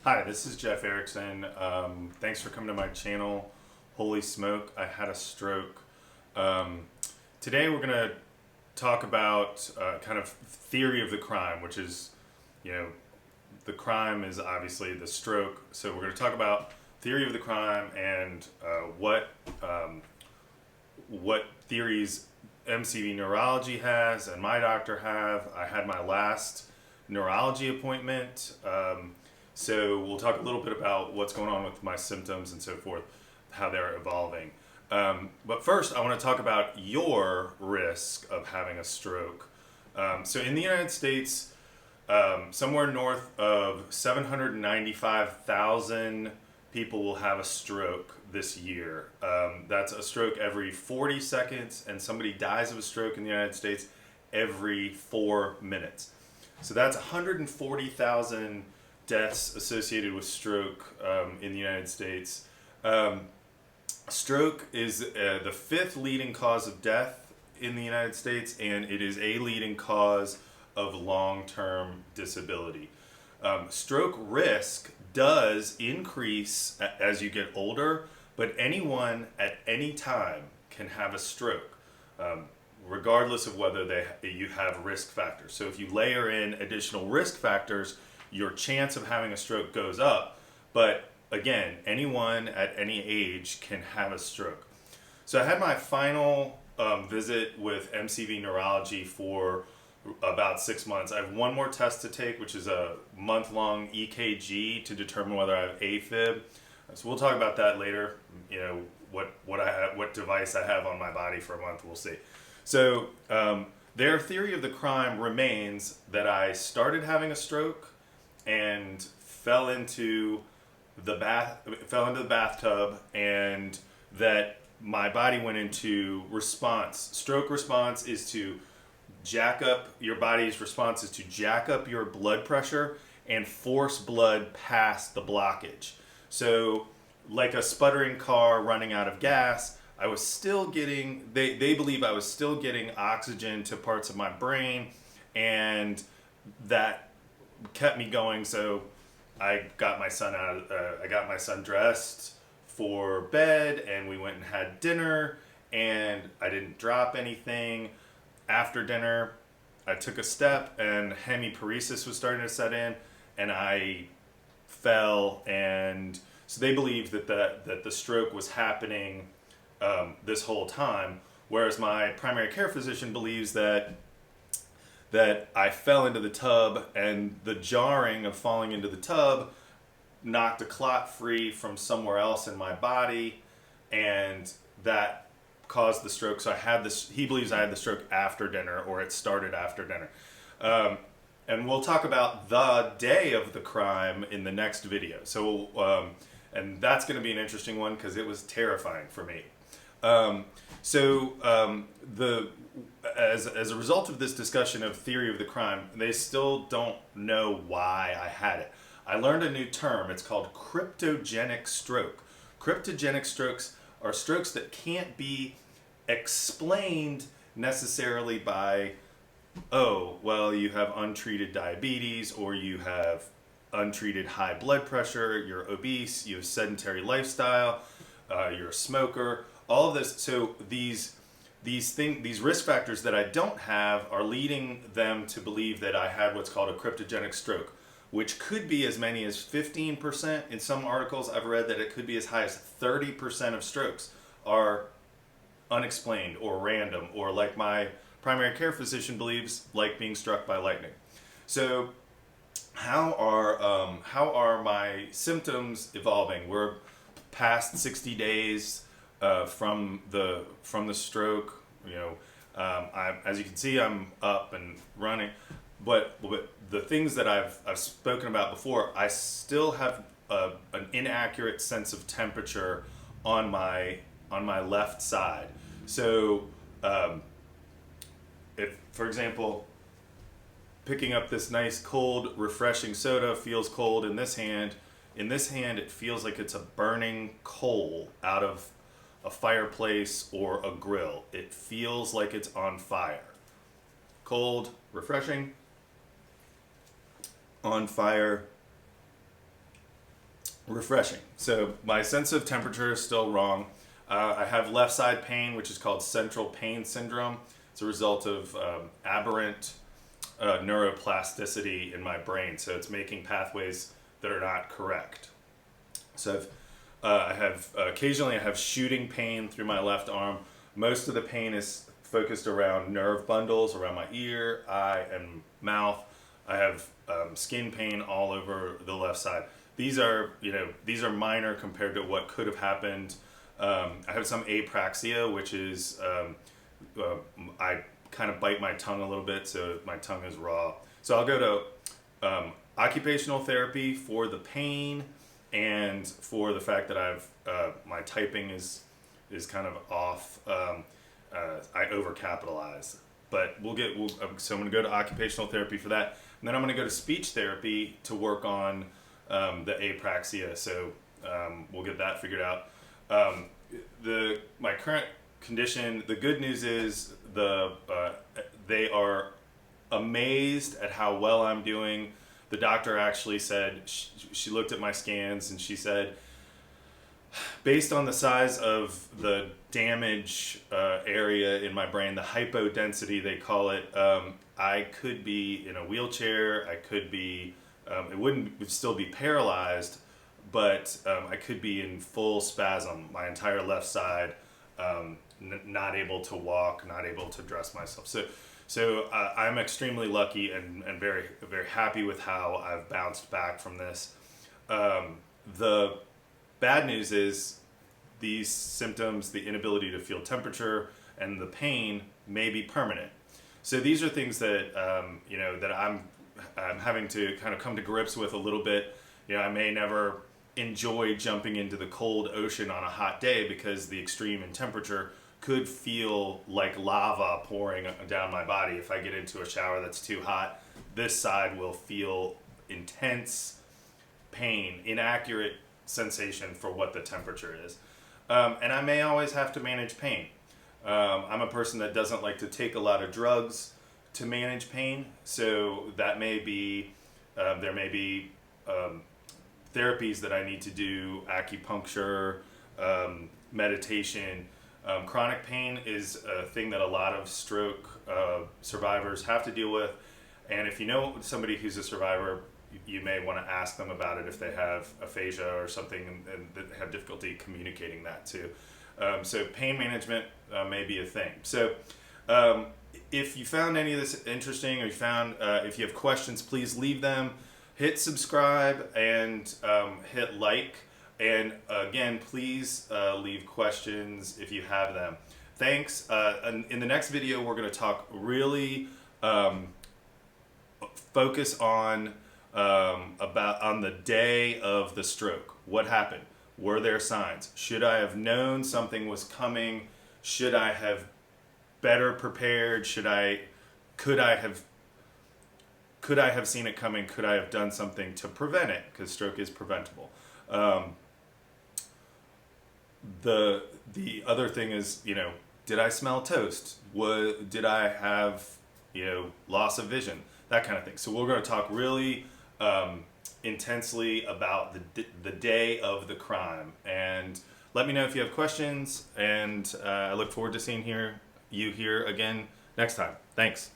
Hi, this is Jeff Erickson. Thanks for coming to my channel. Holy smoke, I had a stroke. Um, Today we're going to talk about kind of theory of the crime, which is, you know, the crime is obviously the stroke. So we're going to talk about theory of the crime and what theories MCV Neurology has and my doctor have. I had my last neurology appointment. So we'll talk a little bit about what's going on with my symptoms and so forth, how they're evolving. But first, I want to talk about your risk of having a stroke. So in the United States, somewhere north of 795,000 people will have a stroke this year. That's a stroke every 40 seconds, and somebody dies of a stroke in the United States every 4 minutes. So that's 140,000 deaths associated with stroke in the United States. Stroke is the fifth leading cause of death in the United States, and it is a leading cause of long-term disability. Stroke risk does increase as you get older, but anyone at any time can have a stroke, regardless of whether you have risk factors. So if you layer in additional risk factors, your chance of having a stroke goes up. But again, anyone at any age can have a stroke. So I had my final visit with MCV Neurology for about 6 months. I have one more test to take, which is a month-long EKG to determine whether I have AFib. So we'll talk about that later. You know what device I have on my body for a month. We'll see. So their theory of the crime remains that I started having a stroke and fell into the bathtub, and that my body went into response. Stroke response is to jack up your body's response is to jack up your blood pressure and force blood past the blockage. So, like a sputtering car running out of gas, I was still getting. They believe I was still getting oxygen to parts of my brain, and that kept me going. So I got my son I got my son dressed for bed, and we went and had dinner, and I didn't drop anything. After dinner, I took a step, and hemiparesis was starting to set in, and I fell. And so they believe that the stroke was happening this whole time, whereas my primary care physician believes that I fell into the tub, and the jarring of falling into the tub knocked a clot free from somewhere else in my body, and that caused the stroke. So I had this. He believes I had the stroke after dinner, or it started after dinner. And we'll talk about the day of the crime in the next video. So, and that's going to be an interesting one because it was terrifying for me. As a result of this discussion of theory of the crime, they still don't know why I had it. I learned a new term. It's called cryptogenic stroke. Cryptogenic strokes are strokes that can't be explained necessarily by, oh, well, you have untreated diabetes, or you have untreated high blood pressure, you're obese, you have sedentary lifestyle, you're a smoker, all of this. So these risk factors that I don't have are leading them to believe that I had what's called a cryptogenic stroke, which could be as many as 15%. In some articles I've read that it could be as high as 30% of strokes are unexplained or random, or, like my primary care physician believes, like being struck by lightning. So how are my symptoms evolving? We're past 60 days from the stroke. As you can see, I'm up and running, but the things that I've spoken about before, I still have an inaccurate sense of temperature on my left side. So, if, for example, picking up this nice cold, refreshing soda feels cold in this hand, it feels like it's a burning coal out of a fireplace or a grill. It feels like it's on fire. Cold, refreshing, on fire, refreshing. So my sense of temperature is still wrong. I have left side pain, which is called central pain syndrome. It's a result of aberrant neuroplasticity in my brain. So it's making pathways that are not correct. So occasionally I have shooting pain through my left arm. Most of the pain is focused around nerve bundles around my ear, eye, and mouth. I have skin pain all over the left side. These are minor compared to what could have happened. I have some apraxia, which is I kind of bite my tongue a little bit, so my tongue is raw. So I'll go to occupational therapy for the pain and for the fact that my typing is kind of off. I overcapitalize, but so I'm going to go to occupational therapy for that, and then I'm going to go to speech therapy to work on the apraxia. So we'll get that figured out. My current condition, the good news is they are amazed at how well I'm doing. The doctor actually said, she looked at my scans and she said, based on the size of the damage area in my brain, the hypodensity they call it, I could be in a wheelchair, I could be, it would still be paralyzed, but I could be in full spasm, my entire left side, not able to walk, not able to dress myself. So I'm extremely lucky and very, very happy with how I've bounced back from this. The bad news is these symptoms, the inability to feel temperature and the pain, may be permanent. So these are things that that I'm having to kind of come to grips with a little bit. I may never enjoy jumping into the cold ocean on a hot day because the extreme in temperature could feel like lava pouring down my body. If I get into a shower that's too hot, this side will feel intense pain, inaccurate sensation for what the temperature is. And I may always have to manage pain. I'm a person that doesn't like to take a lot of drugs to manage pain, so that may be, there may be therapies that I need to do, acupuncture, meditation. Chronic pain is a thing that a lot of stroke survivors have to deal with, and if you know somebody who's a survivor, you may want to ask them about it if they have aphasia or something and have difficulty communicating that too. So pain management may be a thing. So if you found any of this interesting, or if you have questions, please leave them. Hit subscribe and hit like. And again, please leave questions if you have them. Thanks. In the next video, we're going to talk really focus on the day of the stroke. What happened? Were there signs? Should I have known something was coming? Should I have better prepared? Could I have seen it coming? Could I have done something to prevent it? Because stroke is preventable. The other thing is, did I smell toast? Did I have, loss of vision? That kind of thing. So we're going to talk really intensely about the day of the crime. And let me know if you have questions. And I look forward to seeing you here again next time. Thanks.